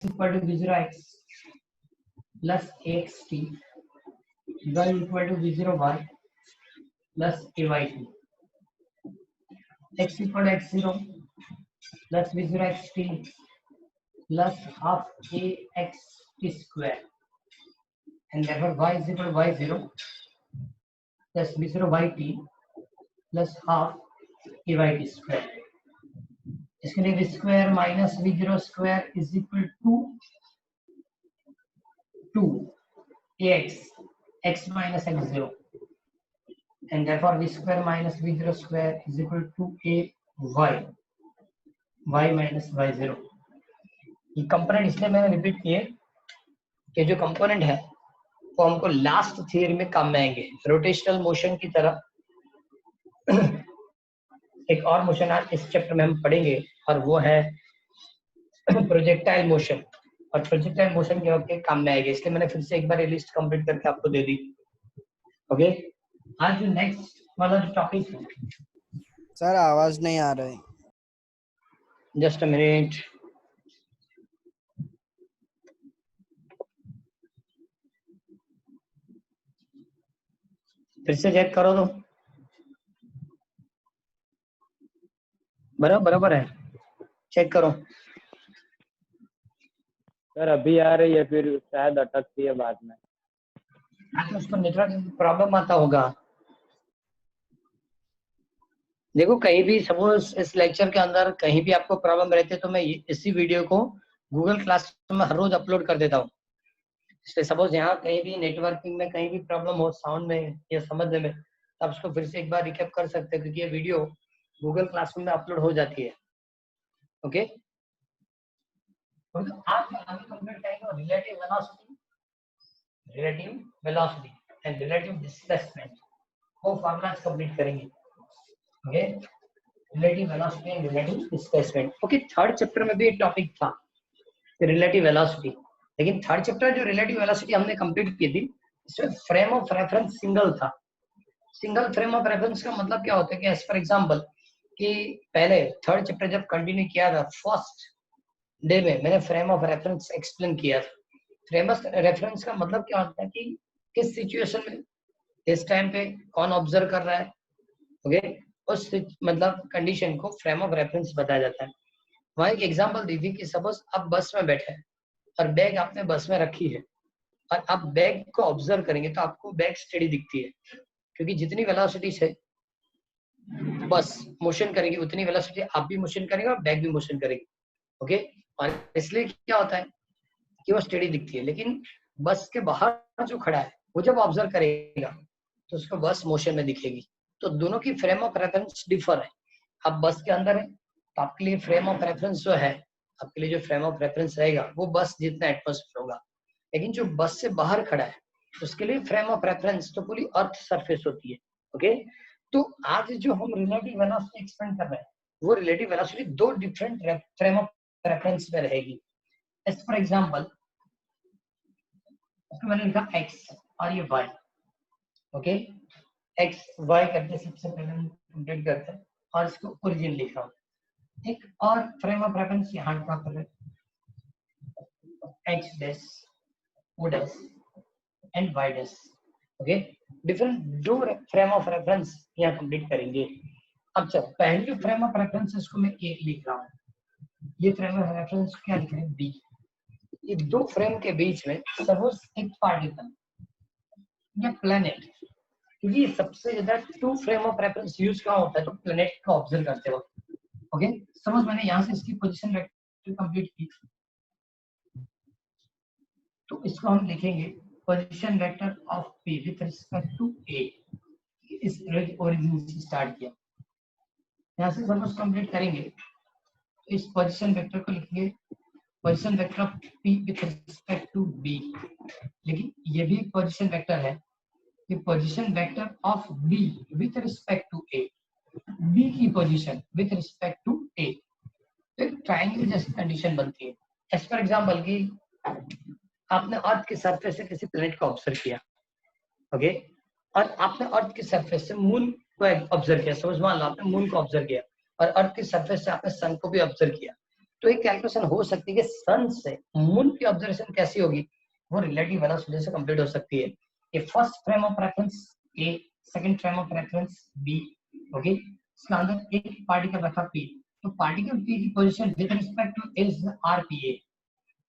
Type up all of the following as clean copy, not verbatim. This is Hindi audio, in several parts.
equal to v0x plus axt, y equal to v0y plus ayt, x equal to x0 plus v0xt plus half axt square, and therefore y is equal to y0 plus v0yt plus half ayt square. इसके लिए v square minus v0 square is equal to 2ax, x minus x0, and therefore v square minus v0 square is equal to ay, y minus y0. ये कंपोनेंट इसलिए मैंने रिपीट किए कि जो कंपोनेंट है वो हमको लास्ट थियरी में काम में आएंगे। रोटेशनल मोशन की तरह एक और मोशन आज इस चैप्टर में हम पढ़ेंगे और वो है प्रोजेक्टाइल मोशन, और प्रोजेक्टाइल मोशन के वक्त काम में आएगी, इसलिए मैंने फिर से एक बार ये लिस्ट कंप्लीट करके आपको दे दी। ओके, आज जो नेक्स्ट वाला जो टॉपिक है, सर आवाज नहीं आ रहा है। जस्ट अ मिनट, फिर से चेक करो तो बराबर है, चेक करो। सर अभी आ रही है, फिर शायद अटकती है बाद में। आपको उसको नेटवर्क प्रॉब्लम आता होगा। देखो कहीं भी सपोज इस लेक्चर के अंदर कहीं भी आपको प्रॉब्लम रहती है तो मैं इसी वीडियो को गूगल क्लासरूम में हर रोज अपलोड कर देता हूँ। इसलिए सपोज यहाँ कहीं भी नेटवर्किंग में कहीं भी प्रॉब्लम हो, साउंड में या समझने में, तो आप उसको फिर से एक बार रिकैप कर सकते हैं, क्योंकि ये वीडियो गूगल क्लासरूम में अपलोड हो जाती है। ओके, तो आप आगे कंप्लीट करेंगे relative velocity and relative displacement, वो फॉर्मूलाज कंप्लीट करेंगे। Okay, relative velocity and relative displacement. Okay, third chapter में भी एक टॉपिक था रिलेटिव वेलोसिटी, लेकिन थर्ड चैप्टर जो रिलेटिव वेलोसिटी हमने कंप्लीट की थी, इसमें फ्रेम ऑफ रेफरेंस सिंगल था। सिंगल फ्रेम ऑफ रेफरेंस का मतलब क्या होता है कि एज फॉर एग्जांपल कि पहले थर्ड चैप्टर जब कंटिन्यू किया था, फर्स्ट डे में मैंने फ्रेम ऑफ रेफरेंस एक्सप्लेन किया था। फ्रेम ऑफ रेफरेंस का मतलब क्या होता है कि किस सिचुएशन में इस टाइम पे कौन ऑब्जर्व कर रहा है, ओके, उस मतलब कंडीशन को फ्रेम ऑफ रेफरेंस बताया जाता है। वहां एक एग्जांपल दी थी कि सपोज आप बस में बैठे हैं और बैग आपने बस में रखी है और आप बैग को ऑब्जर्व करेंगे तो आपको बैग स्टेडी दिखती है, क्योंकि जितनी वेलोसिटी से बस मोशन करेगी उतनी वेलोसिटी आप भी मोशन करेंगे और बैग भी मोशन करेगी। ओके, और इसलिए क्या होता है कि वो स्टेडी दिखती है, लेकिन बस के बाहर जो खड़ा है वो जब ऑब्जर्व करेगा तो उसको बस मोशन में दिखेगी। तो दोनों की फ्रेम ऑफ रेफरेंस डिफर है। आप बस के अंदर है तो आपके लिए फ्रेम ऑफ रेफरेंस जो है, आपके लिए जो फ्रेम ऑफ रेफरेंस रहेगा वो बस जितना एटमॉस्फेयर होगा, लेकिन जो बस से बाहर खड़ा है उसके लिए फ्रेम ऑफ रेफरेंस तो पूरी अर्थ सरफेस होती है। ओके, तो आज जो हम रिलेटिव वेलोसिटी एक्सप्लेन कर रहे हैं वो रिलेटिव वेलोसिटी दो डिफरेंट फ्रेम ऑफ रेफरेंस में रहेगी। एज फॉर एग्जांपल मैंने लिखा x और ये y। ओके, x y करके सबसे पहले हम कंप्लीट करते हैं और इसको ओरिजिन लिख रहा हूँ। एक और फ्रेम ऑफ रेफरेंस यहाँ ड्रॉ कर रहे हैं, x dash o dash and y dash. Okay, different दो फ्रेम ऑफ रेफरेंस यहाँ कंप्लीट करेंगे। अब चलो पहले फ्रेम ऑफ रेफरेंस इसको मैं a लिख रहा हूँ, ये फ्रेम ऑफ रेफरेंस क्या लिख रहे हैं b। ये दो फ्रेम के बीच में सपोज एक पार्टिकल या प्लेनेट, क्योंकि सबसे ज्यादा two frame of reference use कहाँ होता है तो प्लेनेट को ऑब्जर्व करते वक्त। ओके, सपोज मैंने यहाँ से इसकी पोजीशन वेक्टर कंप्लीट की तो इसको हम लिखेंगे position vector of p with respect to a। इस ओरिजिन से स्टार्ट किया, यहाँ से सपोज कंप्लीट करेंगे तो इस पोजीशन वेक्टर को लिखेंगे position vector of p with respect to b। लेकिन ये भी पोजीशन वेक्टर है, ये position vector of b with respect to a, b की position with respect to a। तो एक ट्रायंगल जैसी कंडीशन बनती है। एज फॉर एग्जांपल कि आपने अर्थ के सरफेस से किसी प्लेनेट को ऑब्जर्व किया, ओके, और आपने अर्थ के सरफेस से मून को ऑब्जर्व किया। समझ मान लो आपने मून को ऑब्जर्व किया और अर्थ के सरफेस से आपने सन को भी ऑब्जर्व किया। तो एक कैलकुलेशन हो सकती है कि सन से मून की ऑब्जर्वेशन कैसी होगी, वो रिलेटिव वेलोसिटी से कंप्लीट हो सकती है। ये first frame of reference A, second frame of reference B, okay. इसके अंदर एक पार्टिकल रखा पी, तो पार्टिकल पी की position with respect to is RPA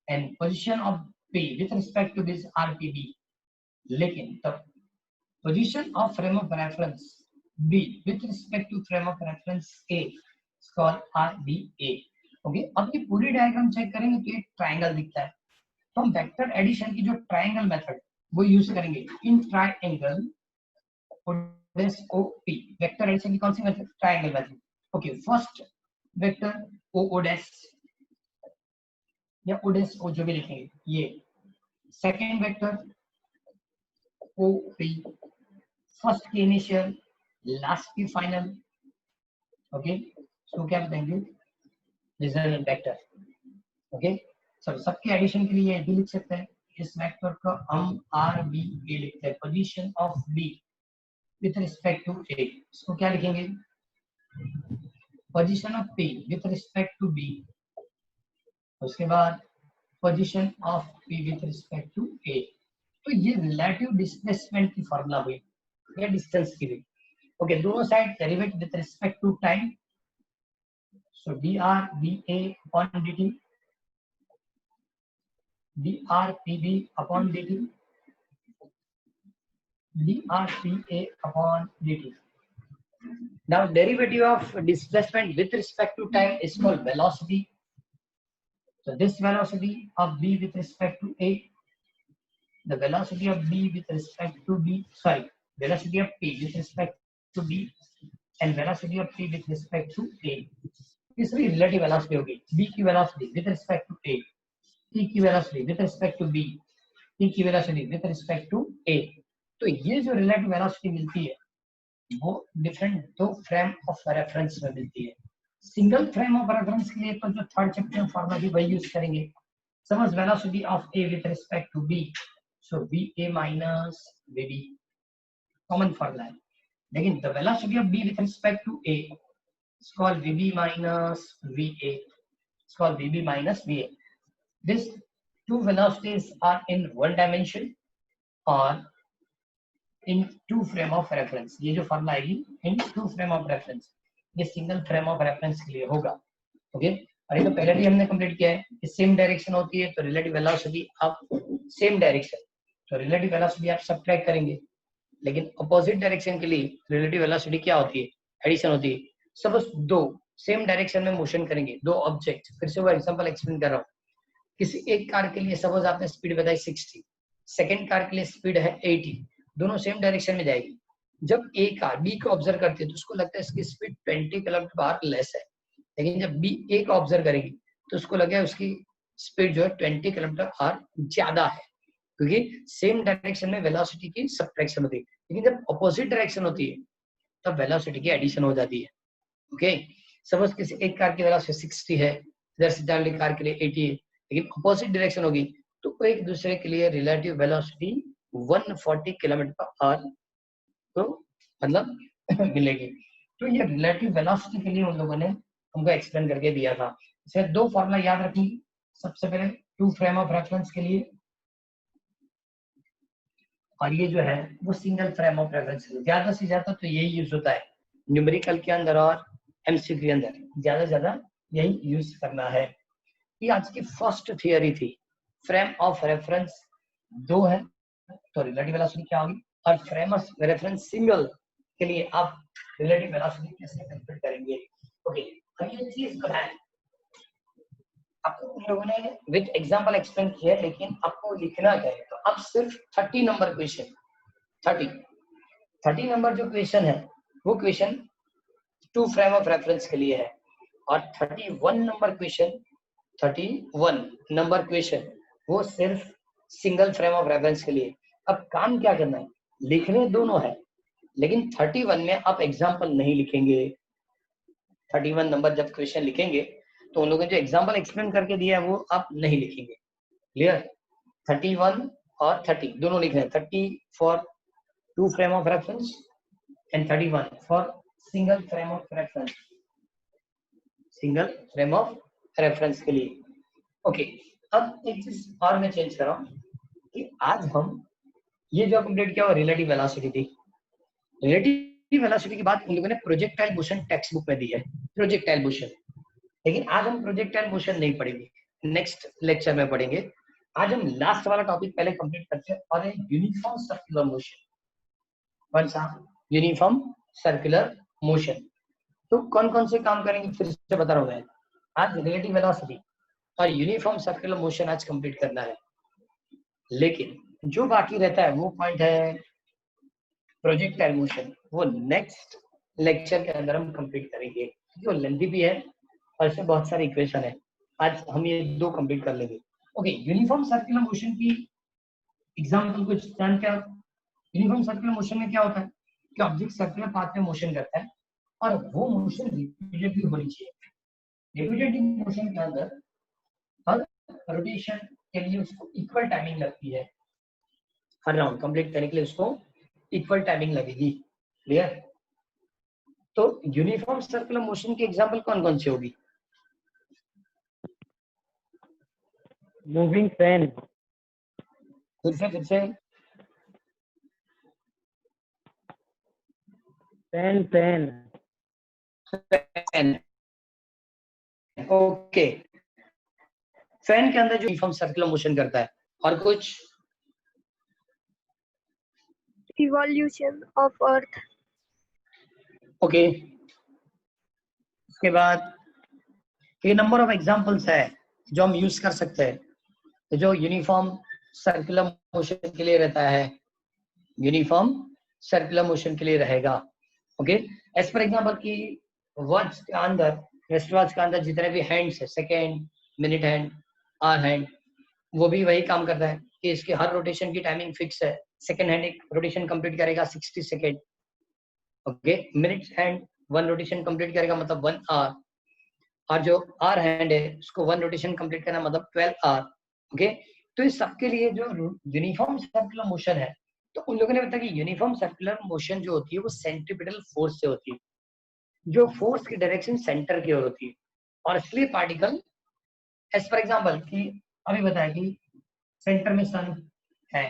and position of P with respect to this RPB. लेकिन तब position of frame of reference B with respect to frame of reference A called RBA, okay. अब ये पूरी डायग्राम चेक करेंगे तो एक ट्रायंगल दिखता है, तो हम वेक्टर एडिशन की जो ट्रायंगल मेथड वो यूज करेंगे in triangle OP. Vector addition की कौन सी method? Triangle method, okay. First vector O dash या ओ डैश ओ जो भी लिखेंगे ये, second vector O P, first की इनिशियल, लास्ट की फाइनल, ओके। तो क्या बताएंगे? Resultant vector, okay. सबके एडिशन के लिए ये भी लिख सकते हैं, इस वेक्टर को हम आर बी ए लिखते हैं, position of B with respect to A. इसको क्या लिखेंगे? Position of P with respect to B, उसके बाद position of P with respect to A. तो ये रिलेटिव डिस्प्लेसमेंट की फॉर्मूला हुई, ये डिस्टेंस की हुई, ओके। दोनों side derivate with respect to time, so dr dA upon dt, dr pb upon dt, dr pa upon dt. Now derivative of displacement with respect to time is called velocity. So this velocity of b with respect to a, the velocity of b with respect to b, sorry, velocity of p with respect to b and velocity of p with respect to a. तीसरी रिलेटिव वेलोसिटी होगी b की velocity with respect to a, t की velocity with respect to b, t की velocity with respect to a। तो ये जो रिलेटिव वेलोसिटी मिलती है वो डिफरेंट दो फ्रेम ऑफ रेफरेंस में मिलती है। सिंगल फ्रेम ऑफ रेफरेंस के लिए तो जो थर्ड चैप्टर में फॉर्मूला भी वही यूज करेंगे। Suppose velocity of a with respect to b, so va minus vb, common formula है। लेकिन the velocity of b with respect to a is called vb minus va, it's called vb minus va. These two velocities are in one dimension or in two frame of reference. ये जो फॉर्मूला आएगी in two frame of reference, ये सिंगल फ्रेम ऑफ रेफरेंस के लिए होगा, ओके। और ये तो पहले भी हमने कंप्लीट किया है, सेम डायरेक्शन होती है तो रिलेटिव वेलोसिटी आप सेम डायरेक्शन, तो रिलेटिव वेलोसिटी आप सबट्रैक्ट करेंगे। लेकिन अपोजिट डायरेक्शन के लिए रिलेटिव वेलोसिटी क्या होती है? एडिशन होती है। सपोज दो सेम डायरेक्शन में मोशन करेंगे, दो ऑब्जेक्ट, फिर से वो एग्जांपल एक्सप्लेन कर रहा हूँ। किसी एक कार के लिए सपोज आपने स्पीड बताई 60, सेकंड कार के लिए स्पीड है 80, दोनों सेम डायरेक्शन में जाएगी। जब ए कार बी को ऑब्जर्व करती है तो उसको लगता है इसकी स्पीड 20 किलोमीटर लेस है, लेकिन जब बी ए को ऑब्जर्व करेगी तो उसको लगेगा उसकी स्पीड जो है 20 किलोमीटर ज्यादा है, क्योंकि सेम डायरेक्शन में वेलोसिटी की सबट्रैक्शन होती है। लेकिन जब अपोजिट डायरेक्शन होती है तब वेलोसिटी की एडिशन हो जाती है, ओके। सपोज किसी एक कार की वेलोसिटी 60 है, इधर से जाने वाली कार के लिए 80 है, लेकिन अपोजिट डायरेक्शन होगी तो एक दूसरे के लिए रिलेटिव वेलोसिटी 140 किलोमीटर तो मतलब मिलेगी। तो ये रिलेटिव वेलोसिटी के लिए उन लोगों ने हमको एक्सप्लेन करके दिया था। इसे दो फॉर्मूला याद रखिए। सबसे पहले टू फ्रेम ऑफ रेफरेंस के लिए, और ये जो है वो सिंगल फ्रेम ऑफ रेफरेंस, ज्यादा से ज्यादा तो यही यूज होता है न्यूमेरिकल के अंदर और एमसीक्यू के अंदर, ज्यादा ज्यादा यही यूज करना है। ये आज की फर्स्ट थियरी थी। फ्रेम ऑफ रेफरेंस दो है तो रिलेटिव वेलोसिटी क्या होगी, और फ्रेम ऑफ रेफरेंस सिंगल के लिए आप रिलेटिव वेलोसिटी कैसे कैलकुलेट करेंगे, ओके। और ये चीज जो है आपको उन लोगों ने विद एग्जांपल एक्सप्लेन किया, लेकिन आपको लिखना क्या है, तो अब सिर्फ 30 नंबर क्वेश्चन, 30 नंबर जो क्वेश्चन है वो question two frame of reference के लिए है, और 31 नंबर क्वेश्चन वो सिर्फ सिंगल फ्रेम ऑफ रेफरेंस के लिए। अब काम क्या करना है, लिखने दोनों है, लेकिन 31 में आप एग्जाम्पल नहीं लिखेंगे। 31 नंबर जब क्वेश्चन लिखेंगे तो उन लोगों ने जो एग्जाम्पल एक्सप्लेन करके दिया है वो आप नहीं लिखेंगे, क्लियर। 31 और 30 दोनों लिखने, 30 for two frame of reference and 31 for single frame of reference, single frame of reference के लिए। ओके, अब एक चीज और मैं चेंज कर रहा हूँ कि आज हम ये जो कंप्लीट किया वो रिलेटिव वेलोसिटी थी। रिलेटिव वेलोसिटी की बात उन लोगों ने प्रोजेक्टाइल मोशन टेक्स्ट बुक में दी है, प्रोजेक्टाइल मोशन। लेकिन आज हम प्रोजेक्टाइल मोशन नहीं पढ़ेंगे, नेक्स्ट लेक्चर में पढ़ेंगे। आज हम लास्ट वाला टॉपिक पहले कंप्लीट करते हैं और यूनिफॉर्म सर्कुलर मोशन। कौन सा? Uniform circular motion. तो कौन कौन से काम करेंगे फिर से बता रहा हूँ मैं। आज रिलेटिव वेलोसिटी और यूनिफॉर्म सर्कुलर मोशन आज कंप्लीट करना है, लेकिन जो बाकी रहता है वो पॉइंट है प्रोजेक्टाइल मोशन, वो नेक्स्ट लेक्चर के अंदर हम कंप्लीट करेंगे क्योंकि वो लेंथी भी है और इसमें बहुत सारे इक्वेशन है। आज हम ये दो कंप्लीट कर लेंगे। ओके, यूनिफॉर्म सर्कुलर मोशन की एग्जांपल कुछ जानते हैं आप? यूनिफॉर्म सर्कुलर मोशन में क्या होता है कि ऑब्जेक्ट सर्कुलर पाथ में मोशन करता है और वो मोशन रिपीटेटिव होनी चाहिए। रिपीटेटिव मोशन के अंदर हर रोटेशन के लिए उसको इक्वल टाइमिंग लगती है, हर राउंड कंप्लीट करने के लिए उसको इक्वल टाइमिंग लगेगी। क्लियर? तो यूनिफॉर्म सर्कुलर मोशन की एग्जांपल कौन कौन सी होगी? मूविंग फैन, फिर से fan fan, fan. Okay, fan के अंदर जो यूनिफॉर्म सर्कुलर मोशन करता है। और कुछ? revolution of earth, ओके, उसके बाद ये नंबर ऑफ एग्जांपल्स है जो हम यूज कर सकते हैं, तो जो यूनिफॉर्म सर्कुलर मोशन के लिए रहता है, यूनिफॉर्म सर्कुलर मोशन के लिए रहेगा। ओके, एज पर एग्जांपल की वॉच के अंदर, रेस्ट वॉच के अंदर जितने भी हैंड्स है, second, minute hand, hour hand, वो भी वही काम करता है कि इसके हर रोटेशन की टाइमिंग फिक्स है। सेकेंड हैंड एक रोटेशन कंप्लीट करेगा 60 second. Okay, minute hand one rotation complete करेगा मतलब 1 आवर, और जो आवर हैंड है उसको वन रोटेशन कंप्लीट करना मतलब 12 आवर। ओके, तो इस सबके लिए जो यूनिफॉर्म सर्कुलर मोशन है, तो उन लोगों ने बताया कि यूनिफॉर्म सर्कुलर मोशन जो होती है वो सेंट्रीपिटल फोर्स से होती है, जो फोर्स की डायरेक्शन सेंटर की ओर होती है। और इसलिए पार्टिकल, एज पर एग्जांपल कि अभी बताया कि सेंटर में सन है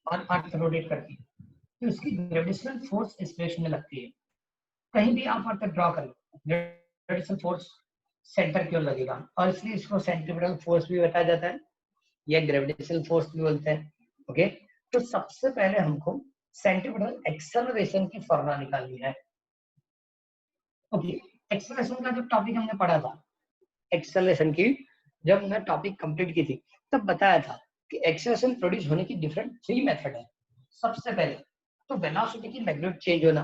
और अर्थ रोटेट करती है, तो उसकी ग्रेविटेशनल फोर्स इस डायरेक्शन में लगती है। कहीं भी आप अर्थ ड्रॉ कर लो, ग्रेविटेशनल फोर्स सेंटर की ओर लगेगा, और इसलिए इसको सेंट्रीपिटल फोर्स भी बताया जाता है या ग्रेविटेशनल फोर्स भी बोलते हैं। ओके, तो सबसे पहले हमको सेंट्रीपिटल एक्सेलरेशन की फॉर्मूला निकालनी है। ओके, एक्सेलरेशन का जो टॉपिक हमने पढ़ा था, एक्सेलरेशन की जब हमने टॉपिक कंप्लीट की थी तब बताया था कि एक्सेलरेशन प्रोड्यूस होने की डिफरेंट 3 मेथड है। सबसे पहले तो वेलोसिटी की मैग्नीट्यूड चेंज होना,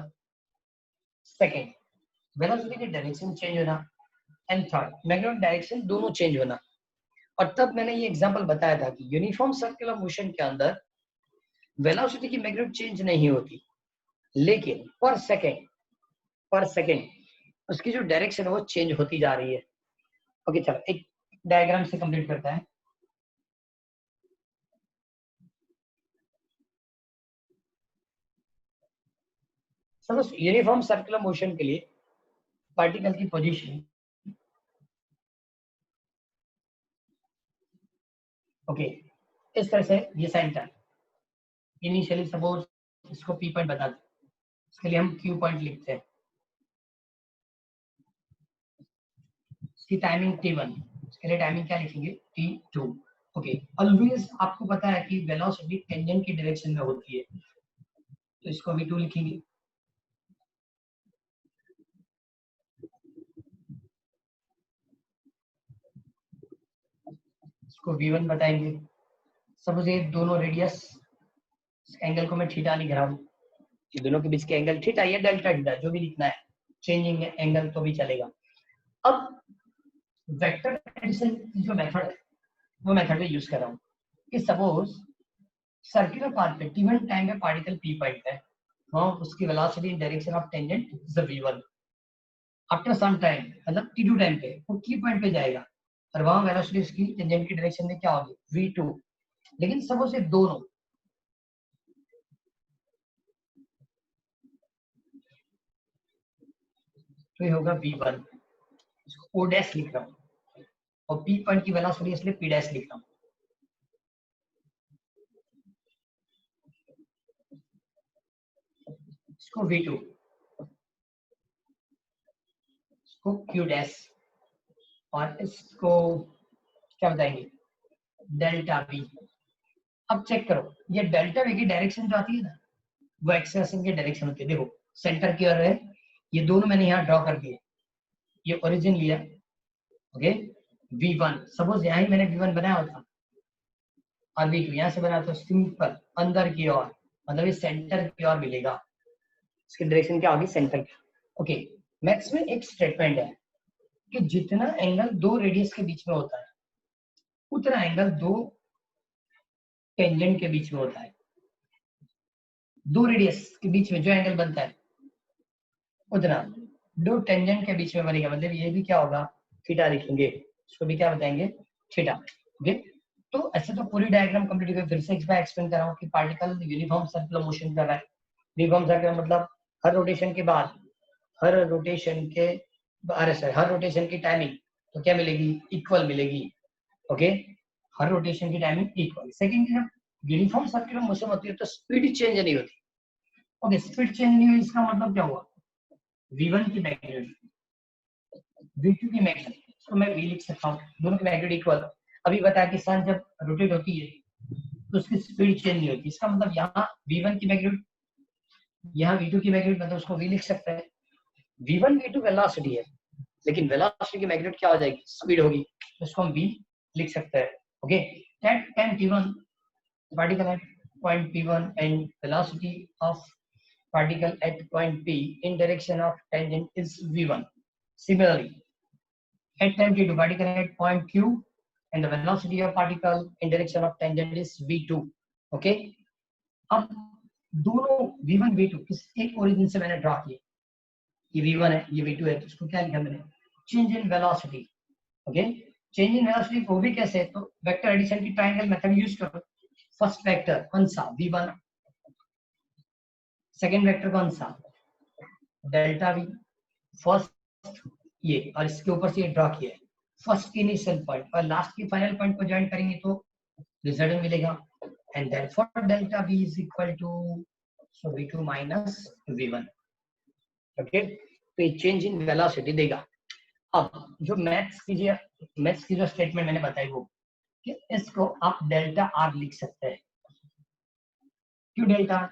सेकंड वेलोसिटी की डायरेक्शन चेंज होना, एंड थर्ड मैग्नीट्यूड डायरेक्शन दोनों चेंज होना। और तब मैंने ये एग्जांपल बताया था कि यूनिफॉर्म सर्कुलर मोशन के अंदर वेलोसिटी की मैग्नीट्यूड चेंज नहीं होती, लेकिन पर सेकंड उसकी जो डायरेक्शन है वो चेंज होती जा रही है। ओके, चलो एक डायग्राम से कंप्लीट करता है। सपोज यूनिफॉर्म सर्कुलर मोशन के लिए पार्टिकल की पोजीशन, ओके, इस तरह से ये सेंटर इनिशियली सपोज इसको पी पॉइंट बता दो, इसके लिए हम क्यू पॉइंट लिखते हैं, इसकी टाइमिंग t1, इसके लिए टाइमिंग क्या लिखेंगे t2। ओके, ऑलवेज आपको पता है कि वेलोसिटी टेंजेंट की डायरेक्शन में होती है, तो इसको v2 लिखेंगे। इसको v1 बताएंगे। सपोज ये दोनों रेडियस, एंगल को मैं थीटा लिख रहा हूँ, ये दोनों के बीच के एंगल थीटा या डेल्टा थीटा जो भी लिखना है, चेंजिंग एंगल तो भी चलेगा। अब वेक्टर एडिशन जो मेथड है वो मेथड यूज कर रहा हूँ कि सपोज सर्कुलर पाथ पे t1 टाइम पे पार्टिकल p पॉइंट है, वहां उसकी velocity in direction of tangent is v1। After some time मतलब t2 टाइम पे वो की पॉइंट पे जाएगा और वहां वेलोसिटी उसकी टेंजेंट की डायरेक्शन में क्या होगी v2। लेकिन सपोज ये दोनों तो ये होगा v1, इसको o डैश लिख रहा हूँ। और पी पॉइंट की वेलोसिटी इसलिए पी डैश लिख रहा हूँ। इसको v2, इसको q डैश, और इसको क्या बताएंगे, डेल्टा v। अब चेक करो, ये डेल्टा v की डायरेक्शन जो आती है ना, वो एक्सेलरेशन की डायरेक्शन होती है। देखो सेंटर की ओर है, ये दोनों मैंने यहाँ ड्रॉ कर दिए, ये ओरिजिन लिया, ओके, v1 सपोज यहाँ ही मैंने v1 बनाया होता और v2 यहाँ से बनाया तो सिंपल अंदर की ओर, मतलब ये सेंटर की ओर मिलेगा। इसकी डायरेक्शन क्या होगी, सेंटर की। ओके, मैथ्स में एक स्टेटमेंट है कि जितना एंगल दो रेडियस के बीच में होता है उतना एंगल दो टेंजेंट के बीच में होता है। दो रेडियस के बीच में जो एंगल बनता है उतना दो टेंजेंट के बीच में बनेगा, मतलब ये भी क्या होगा, थीटा लिखेंगे, इसको भी क्या बताएंगे, थीटा। ओके, तो ऐसे तो पूरी डायग्राम कंप्लीट हो गई। फिर से एक बार एक्सप्लेन कर रहा हूँ कि पार्टिकल यूनिफॉर्म सर्कुलर मोशन कर रहा है। यूनिफॉर्म सर्कुलर मतलब हर रोटेशन के बाद, हर रोटेशन की टाइमिंग तो क्या मिलेगी, इक्वल मिलेगी। ओके, हर रोटेशन की टाइमिंग इक्वल। सेकंड, जब यूनिफॉर्म सर्कुलर मोशन होती है तो स्पीड चेंज नहीं होती। ओके, स्पीड चेंज नहीं हुई, इसका मतलब क्या हुआ, v1 की मैग्नीट्यूड, v2 की मैग्नीट्यूड, तो मैं v लिख सकता हूँ, दोनों की मैग्नीट्यूड इक्वल। अभी बताया कि सन जब रोटेट होती है तो उसकी स्पीड चेंज नहीं होती, इसका मतलब यहाँ v1 की मैग्नीट्यूड, यहाँ v2 की मैग्नीट्यूड, मतलब उसको v लिख सकते हैं। v1 v2 वेलोसिटी है, लेकिन वेलोसिटी की मैग्नीट्यूड क्या हो जाएगी, स्पीड होगी, तो इसको हम v लिख सकते हैं। Okay, at time t1, particle at point p1 and velocity of particle at point p in direction of tangent is v1. Similarly, at time t2, particle at point q and the velocity of particle in direction of tangent is v2. Okay, अब दोनों v1 v2 किस एक ओरिजिन से मैंने ड्रॉ किए, ये v1 है, ये v2 है, तो इसको क्या लिखा मैंने, change in velocity. Okay, change in velocity वो भी कैसे, तो वेक्टर एडिशन की ट्रायंगल मेथड यूज करो। फर्स्ट वेक्टर कौन सा, v1, सेकंड वेक्टर कौन सा, डेल्टा v, फर्स्ट ये और इसके ऊपर से ये ड्रॉ किया है, फर्स्ट की इनिशियल पॉइंट और लास्ट की फाइनल पॉइंट को ज्वाइन करेंगे तो रिजल्ट मिलेगा। And therefore delta v is equal to so v2 minus v1। Okay, तो ये चेंज इन वेलोसिटी देगा। अब जो मैथ्स की जो स्टेटमेंट मैंने बताई वो कि इसको आप डेल्टा आर लिख सकते हैं। क्यों डेल्टा आर,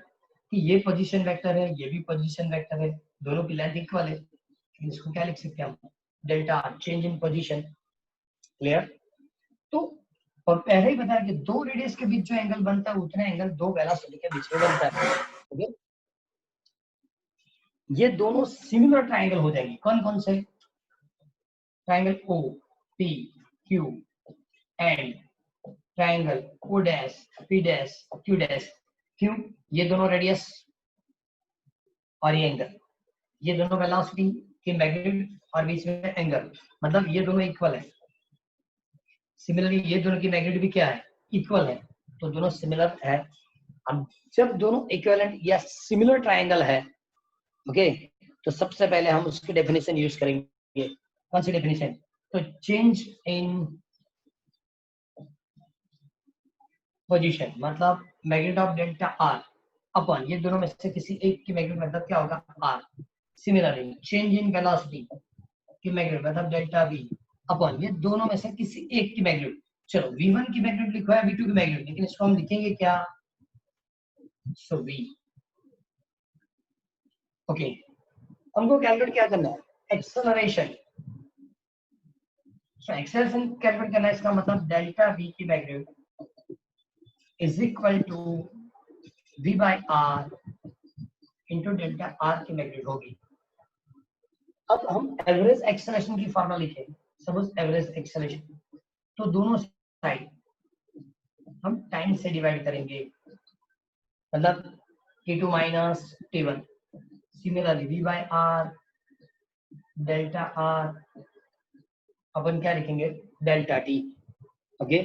कि ये पोजीशन वेक्टर है, ये भी पोजीशन वेक्टर है, दोनों की लेंथ इक्वल है, इसको क्या लिख सकते हैं हम, delta R, change in position. Clear, तो और पहले ही बताया कि दो रेडियस के बीच जो एंगल बनता है उतना एंगल दो वेलोसिटी के बीच में बनता है। ओके, ये दोनों सिमिलर ट्रायंगल हो जाएंगे। कौन कौन से, triangle O P Q and triangle O dash P dash Q dash. क्यों, ये दोनों रेडियस और ये एंगल, ये दोनों वेलोसिटी की मैग्नीट्यूड और बीच में एंगल, मतलब ये दोनों इक्वल है। सिमिलरली ये दोनों की मैग्नीट्यूड भी क्या है, इक्वल है, तो दोनों सिमिलर है। अब जब दोनों इक्विवेलेंट या सिमिलर ट्रायंगल है, ओके, तो सबसे पहले हम उसकी डेफिनेशन यूज करेंगे। कौन सी डेफिनेशन, तो चेंज इन पोजीशन, मतलब मैग्नीट्यूड ऑफ डेल्टा आर अपन ये दोनों में से किसी एक की मैग्नीट्यूड, मतलब क्या होगा, r. Similarly change in velocity की मैग्नीट्यूड, मतलब डेल्टा वी अपन ये दोनों में से किसी एक की मैग्नीट्यूड। चलो v1 की मैग्नीट्यूड लिखो है, v2 की मैग्नीट्यूड, लेकिन इसको हम लिखेंगे क्या, सो v। ओके, हमको कैलकुलेट क्या करना है, एक्सेलरेशन। सो एक्सेलरेशन कैलकुलेट करना है, इसका मतलब डेल्टा v की magnitude is equal to v by r into delta r की मैग्नीट्यूड होगी। अब हम एवरेज एक्सेलरेशन की फॉर्मूला लिखेंगे। सपोज एवरेज एक्सेलरेशन, तो दोनों साइड हम टाइम से डिवाइड करेंगे, मतलब t2 minus t1। Similarly v by r delta r अपन क्या लिखेंगे, डेल्टा t। ओके,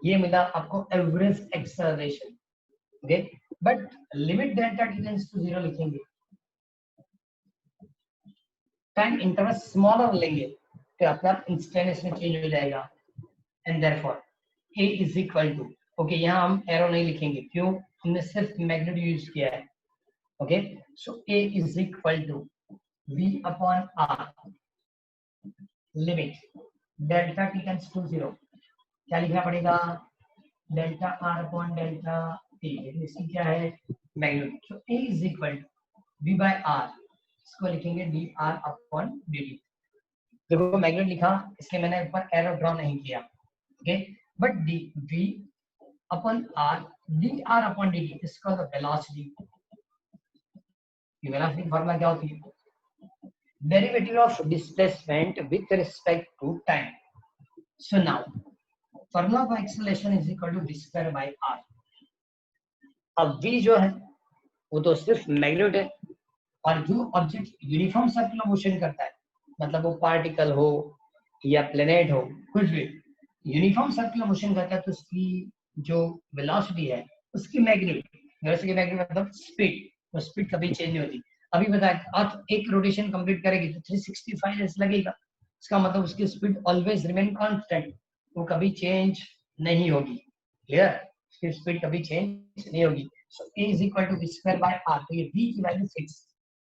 ये मिला आपको average acceleration. Okay, but limit delta t tends to 0 लिखेंगे, टाइम इंटरवल स्मॉलर लेंगे तो अपना इंस्टेंटेनियस में चेंज हो जाएगा। And therefore a is equal to, okay यहाँ हम एरो नहीं लिखेंगे, क्यों, हमने सिर्फ मैग्नीट्यूड यूज किया है, okay, so a is equal to v upon r limit delta t tends to 0, क्या लिखना पड़ेगा, delta r upon delta t, इसकी क्या है magnitude, so a is equal to v by r, इसको लिखेंगे dr अपॉन dt, देखो मैग्नीट्यूड लिखा, इसलिए मैंने ऊपर एरो ड्रॉ नहीं किया, okay, but d v upon r dr upon dt, इसका वेलोसिटी, वेलोसिटी फॉर्मूला क्या होती है, derivative of displacement with respect to time. So now formula for acceleration is equal to v square by r. अब v जो है वो तो सिर्फ मैग्नीट्यूड है, और जो ऑब्जेक्ट यूनिफॉर्म सर्कुलर मोशन करता है, मतलब वो पार्टिकल हो या प्लेनेट हो, कुछ भी यूनिफॉर्म सर्कुलर मोशन करता है, तो उसकी जो वेलोसिटी है उसकी मैग्नीट्यूड, वेलोसिटी की मैग्नीट्यूड मतलब स्पीड, वो स्पीड कभी चेंज नहीं होती। अभी बताया आप एक रोटेशन कंप्लीट करेगी तो 365 डेज लगेगा, इसका मतलब उसकी स्पीड ऑलवेज रिमेन कांस्टेंट, वो कभी चेंज नहीं होगी, क्लियर, उसकी स्पीड कभी चेंज नहीं होगी। So a is equal to v square by r, तो ये v की वैल्यू फिक्स,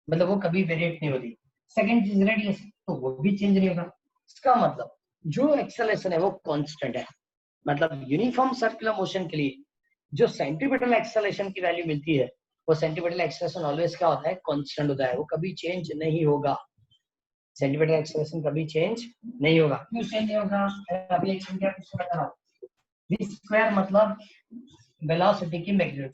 मतलब वो कभी वेरिएट नहीं होती। सेकंड चीज रेडियस, तो वो भी चेंज नहीं होगा, इसका मतलब जो एक्सेलरेशन है वो कांस्टेंट है, मतलब यूनिफॉर्म सर्कुलर मोशन के लिए जो सेंट्रीपिटल एक्सेलरेशन की वैल्यू मिलती है, वो सेंट्रीपिटल एक्सेलरेशन ऑलवेज क्या होता है, कांस्टेंट होता है, वो कभी चेंज नहीं होगा, सेंट्रीपिटल एक्सेलरेशन कभी चेंज नहीं होगा। क्यों चेंज नहीं होगा, अभी एक संख्या आपको बता रहा हूं, v स्क्वायर मतलब वेलोसिटी की मैग्नीट्यूड,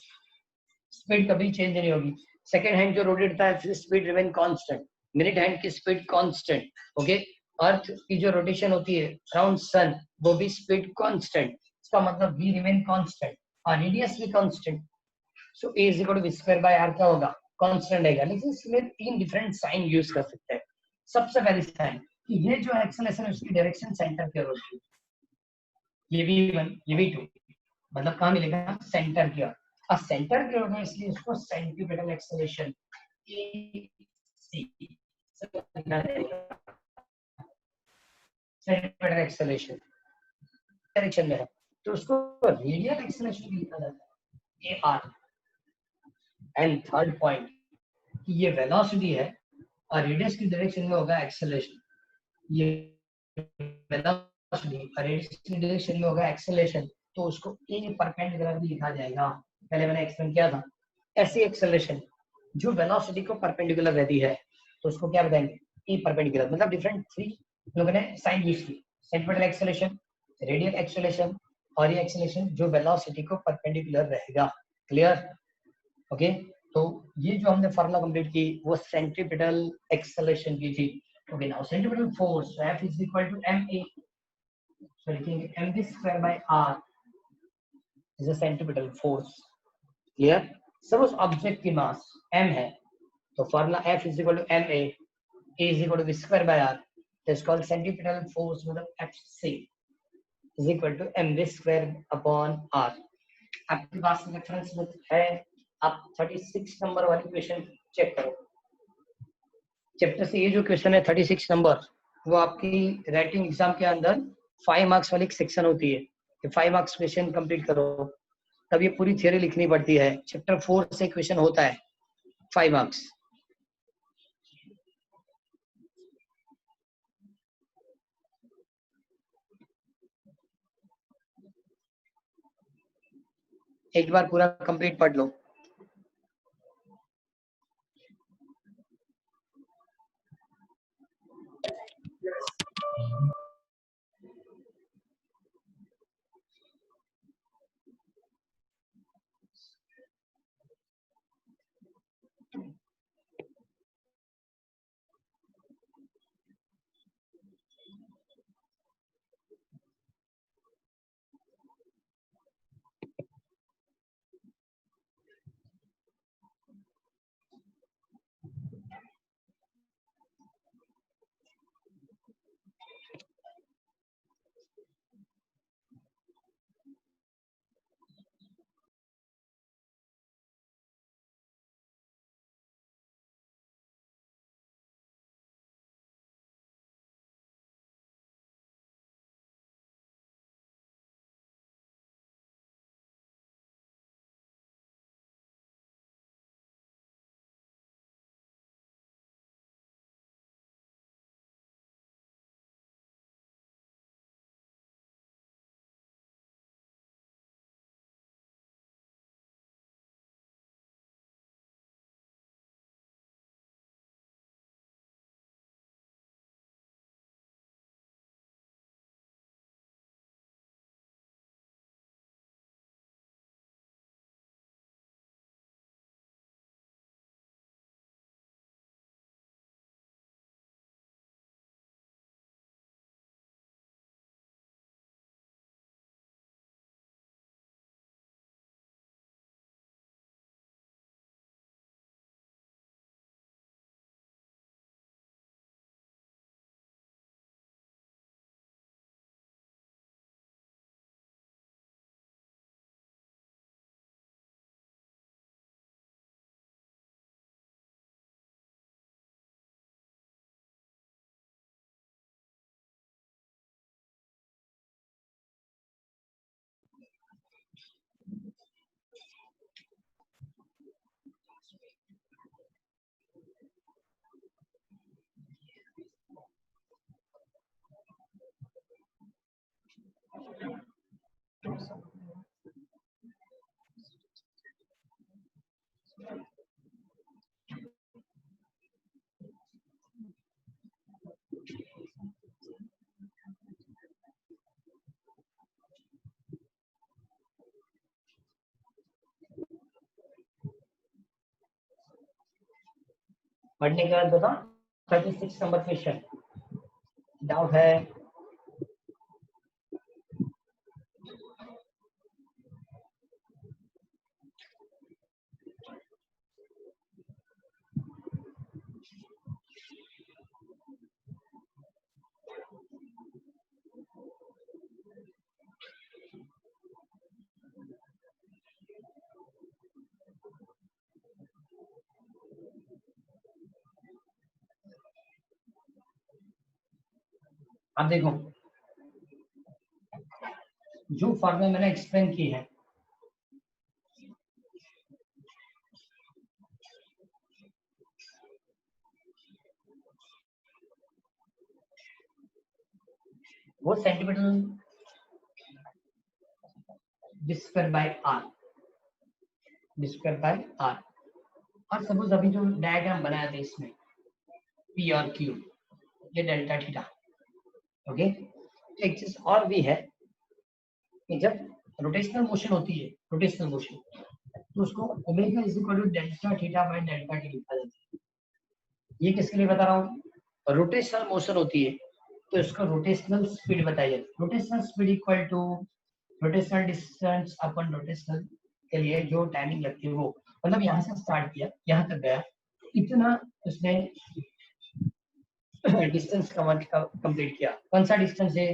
स्पीड कभी चेंज नहीं होगी। सेकंड हैंड जो रोटेट है फिर speed remain constant, minute hand की स्पीड कांस्टेंट, ओके, अर्थ की जो रोटेशन होती है अराउंड सन, वो भी स्पीड कांस्टेंट, इसका मतलब v रिमेन कांस्टेंट और रेडियस भी constant. So a is equal to v square by r क्या होगा, कांस्टेंट रहेगा, लेकिन इसमें तीन डिफरेंट साइन यूज कर सकते हैं। सबसे पहली साइन कि ये जो एक्सेलरेशन है उसकी डायरेक्शन सेंटर की ओर होती है, ये v1 ये v2, मतलब कहाँ मिलेगा, सेंटर की ओर, और सेंटर की ओर, इसलिए इसको centripetal acceleration centripetal acceleration direction में है, तो उसको रेडियल एक्सेलरेशन भी लिखा जाता है ar। एंड थर्ड पॉइंट कि ये वेलोसिटी है और रेडियस की डायरेक्शन में होगा एक्सेलरेशन, ये वेलोसिटी और रेडियस की डायरेक्शन में होगा एक्सेलरेशन, तो उसको ए परपेंडिकुलर भी लिखा जाएगा, पहले मैंने एक्सप्लेन किया था। ऐसी एक्सेलरेशन जो वेलोसिटी को परपेंडिकुलर रहती है तो उसको क्या बताएंगे, ए परपेंडिकुलर, मतलब डिफरेंट थ्री लोगों ने साइन यूज की, सेंट्रीपिटल एक्सेलरेशन, रेडियल एक्सेलरेशन और ये एक्सेलरेशन जो वेलोसिटी को परपेंडिकुलर रहेगा, क्लियर, ओके। तो ये जो हमने फार्मूला कंप्लीट की वो सेंट्रीपिटल एक्सेलरेशन की थी, okay. Now centripetal force F is equal to ma, so लिखेंगे mv square by r is a centripetal force, clear. Suppose object की मास m है, तो formula F is equal to ma, a is equal to v square by r, is called centripetal force, मतलब fc is equal to mv square upon r। आपके पास रेफरेंस बुक है, आप 36 नंबर वाली क्वेश्चन चेक करो, चैप्टर से ये जो क्वेश्चन है 36 नंबर, वो आपकी राइटिंग एग्जाम के अंदर 5 मार्क्स वाली सेक्शन होती है, कि 5 मार्क्स क्वेश्चन कंप्लीट करो, तब ये पूरी थ्योरी लिखनी पड़ती है। चैप्टर 4 से क्वेश्चन होता है 5 मार्क्स। एक बार पूरा कंप्लीट पढ़ लो। पढ़ने के बाद बताओ 36 नंबर क्वेश्चन डाउट है? अब देखो जो फॉर्मूला मैंने एक्सप्लेन की है वो centimetre d square by R, d square by R. और सपोज अभी जो डायग्राम बनाया था इसमें पी और क्यू, ये डेल्टा थीटा। ओके, एक चीज और भी है कि जब रोटेशनल मोशन होती है, रोटेशनल मोशन, तो उसको omega is equal to delta theta by delta t लिखा जाता है। ये किसके लिए बता रहा हूँ? रोटेशनल मोशन होती है तो इसका रोटेशनल स्पीड बताई जाती है। Rotational speed equal to rotational distance अपन रोटेशनल के लिए जो टाइमिंग लगती है वो, मतलब यहाँ से स्टार्ट किया यहाँ तक गया, इतना उसने डिस्टेंस कंप्लीट किया। कौन सा डिस्टेंस है?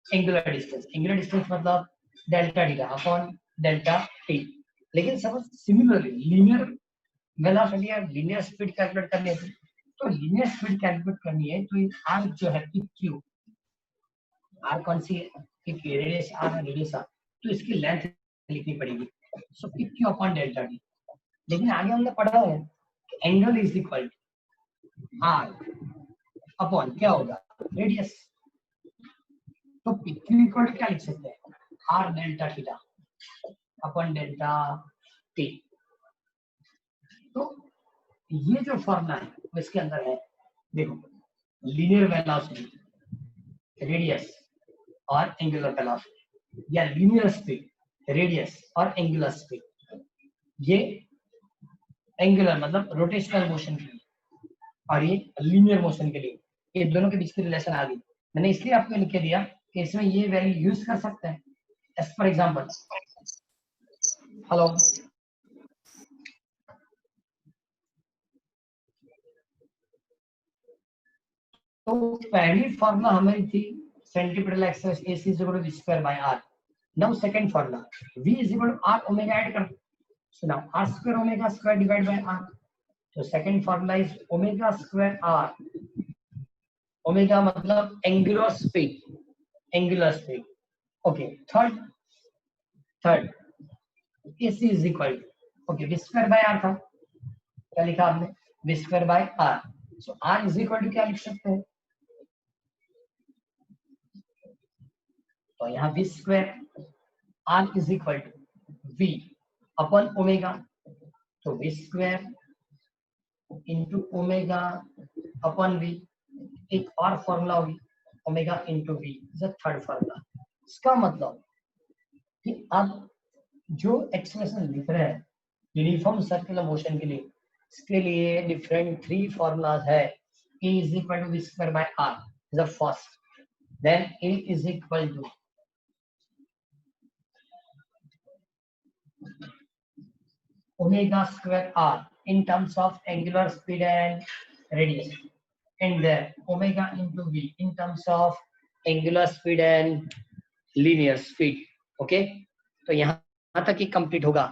Angular distance. एंगुलर डिस्टेंस मतलब delta T upon delta t. लेकिन सब सिमिलरली लीनियर वेलोसिटी या लीनियर स्पीड कैलकुलेट करनी है, तो लीनियर स्पीड कैलकुलेट करनी है तो आर जो है क्यू, आर कौन सी रेडियस आर है, रेडियस आर, तो इसकी लेंथ लिखनी पड़ेगी। So q upon delta t. लेकिन आगे हमने पढ़ा है कि angle is equal r upon क्या होगा? रेडियस। तो क्यू इक्वल क्या लिख सकते हैं? R delta theta upon delta T. तो ये जो फॉर्मूला है वो इसके अंदर है। देखो, लीनियर वेलोसिटी, रेडियस और एंगुलर वेलोसिटी, या लीनियर स्पीड, रेडियस और एंगुलर स्पीड। ये एंगुलर मतलब रोटेशनल मोशन के लिए और ये लीनियर मोशन के लिए, ये दोनों के बीच की रिलेशन आ गई। मैंने इसलिए आपको लिख के दिया कि इसमें ये वैल्यू यूज कर सकते हैं। एज फॉर एग्जांपल, हेलो, तो पहली फॉर्मूला हमारी थी centimetre access AC is equal to v square by r। Now second formula v is equal to r omega add कर, so now r square omega square divide by r। तो second formula is omega square r। Omega मतलब angular speed, angular speed. Okay, third AC is equal to, okay, v square by r था, क्या लिखा आपने? v square by r। So r is equal to क्या लिख सकते हैं? तो यहाँ v square r is equal to v upon omega, तो v square into omega upon v। एक और फॉर्मूला होगी omega into v, third formula. इसका मतलब कि आप जो एक्सप्रेशन लिख रहे हैं यूनिफॉर्म सर्कुलर मोशन के लिए, इसके लिए डिफरेंट 3 फॉर्मूलाज है। E is equal to v square by r is the first, then A is equal to omega square r in terms of angular speed and radius, and then omega into v in terms of angular speed and linear speed. Okay, तो यहाँ तक ही कंप्लीट होगा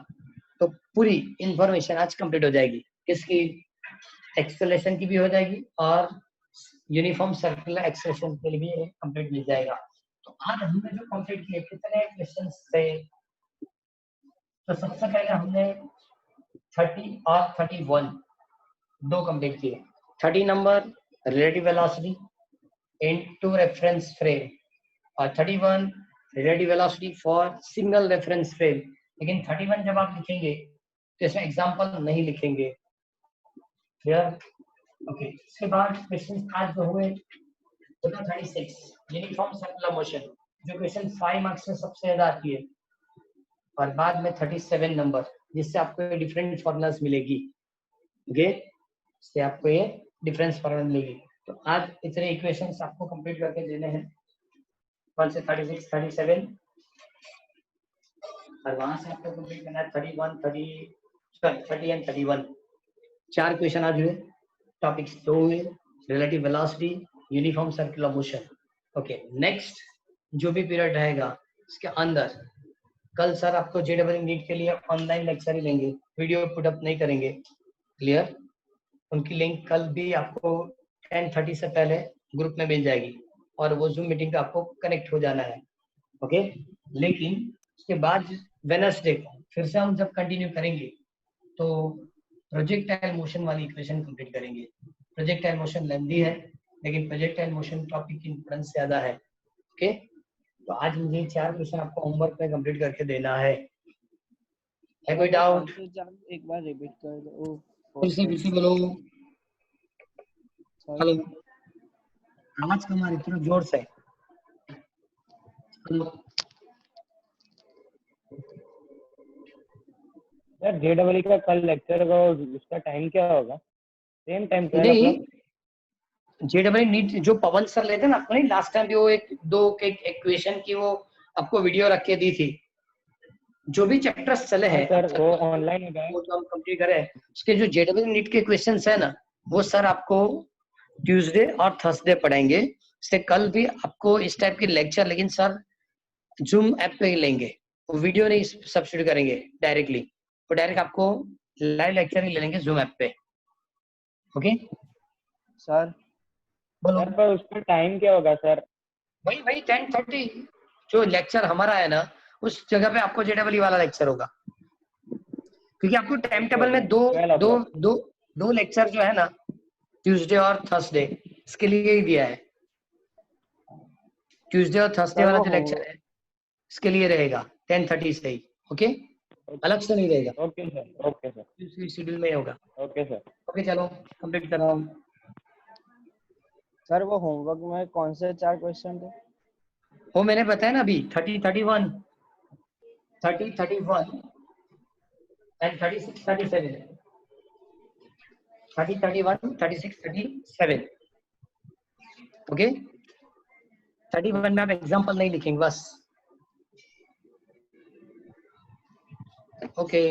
तो पूरी इंफॉर्मेशन आज कंप्लीट हो जाएगी। किसकी? एक्सेलरेशन की भी हो जाएगी और यूनिफॉर्म सर्कुलर एक्सेलरेशन के लिए भी कंप्लीट मिल जाएगा। तो आज हमने जो कंप्लीट किए कितने क्वेश्चंस थे? तो सबसे पहले हमने 30 और 31 दो कंप्लीट किए। 30 number relative velocity into reference frame और 31 relative velocity for single reference frame, लेकिन 31 जब आप लिखेंगे तो इसमें एग्जांपल नहीं लिखेंगे। क्लियर? ओके, इसके बाद क्वेश्चन आज जो हुए 36 यूनिफॉर्म सर्कुलर मोशन, जो क्वेश्चन 5 मार्क्स में सबसे ज्यादा आती है, और बाद में 37 नंबर, जिससे आपको ये डिफरेंट फॉर्मूलाज मिलेगी। ओके, इससे आपको ये डिफरेंस फॉर्मूला मिलेगी। तो आज इतने इक्वेशंस आपको कंप्लीट करके देने हैं, 1 से 36, 37, और वहां से आपको कंप्लीट करना है 31, 30 एंड 31। 4 क्वेश्चन आज हुए, टॉपिक्स 2 हुए, relative velocity, uniform circular motion. Okay, next जो भी पीरियड रहेगा इसके अंदर कल सर आपको जेडबल नीट के लिए ऑनलाइन लेक्चर ही लेंगे, वीडियो पुटअप नहीं करेंगे। क्लियर? उनकी लिंक कल भी आपको 10:30 से पहले ग्रुप में मिल जाएगी, और वो जूम मीटिंग पे आपको कनेक्ट हो जाना है। ओके, लेकिन उसके बाद वेडनेसडे को फिर से हम जब कंटिन्यू करेंगे तो प्रोजेक्टाइल मोशन वाली इक्वेशन कंप्लीट करेंगे। प्रोजेक्टाइल मोशन लेंथी है, लेकिन प्रोजेक्टाइल मोशन टॉपिक की इंपॉर्टेंस ज्यादा है। ओके, तो आज मुझे 4 क्वेश्चन आपको होमवर्क में कंप्लीट करके देना है। कोई डाउट? एक बार रिपीट कर दो। फिर से बोलो। हेलो, आवाज कम आ रही, थोड़ा जोर से। हेलो यार जेडबल का कल लेक्चर का उसका टाइम क्या होगा? सेम टाइम 12 नहीं, o'clock? जेडबल नीट जो पवन सर लेते ना आपको, नहीं लास्ट टाइम भी वो एक दो इक्वेशन की वो आपको वीडियो रख के दी थी, जो भी चैप्टर्स चले हैं सर वो ऑनलाइन हो जाए, वो जो हम कंप्लीट करें, उसके जो जेडबल नीट के क्वेश्चंस है ना, वो सर आपको ट्यूसडे और थर्सडे पढ़ाएंगे। इससे कल भी आपको इस टाइप के लेक्चर, लेकिन सर जूम ऐप पे ही लेंगे, वो वीडियो नहीं सब्स्टिट्यूट करेंगे डायरेक्टली, वो डायरेक्ट आपको लाइव लेक्चर ही ले लेंगे जूम ऐप पे। ओके सर बोलो। सर पर उसका टाइम क्या होगा सर? वही 10:30 जो लेक्चर हमारा है ना, उस जगह पे आपको जेडबल वाला लेक्चर होगा, क्योंकि आपको टाइम टेबल में दो 12 दो o'clock। दो दो लेक्चर जो है ना, ट्यूसडे और थर्सडे, इसके लिए ही दिया है। ट्यूसडे और थर्सडे सर वाला वो जो लेक्चर है इसके लिए रहेगा 10:30 से ही। ओके, अलग से नहीं रहेगा, ओके सर, ओके सर, दूसरी शेड्यूल में ही होगा। Okay sir. ओके चलो कंप्लीट कर रहा हूँ। सर वो होमवर्क में कौन से 4 क्वेश्चन थे? वो मैंने बताया ना अभी, 30, 31, 30, 31 एंड 36, 37, 30, 31, 36, 37। ओके, 31 में आप एग्जाम्पल नहीं लिखेंगे बस। ओके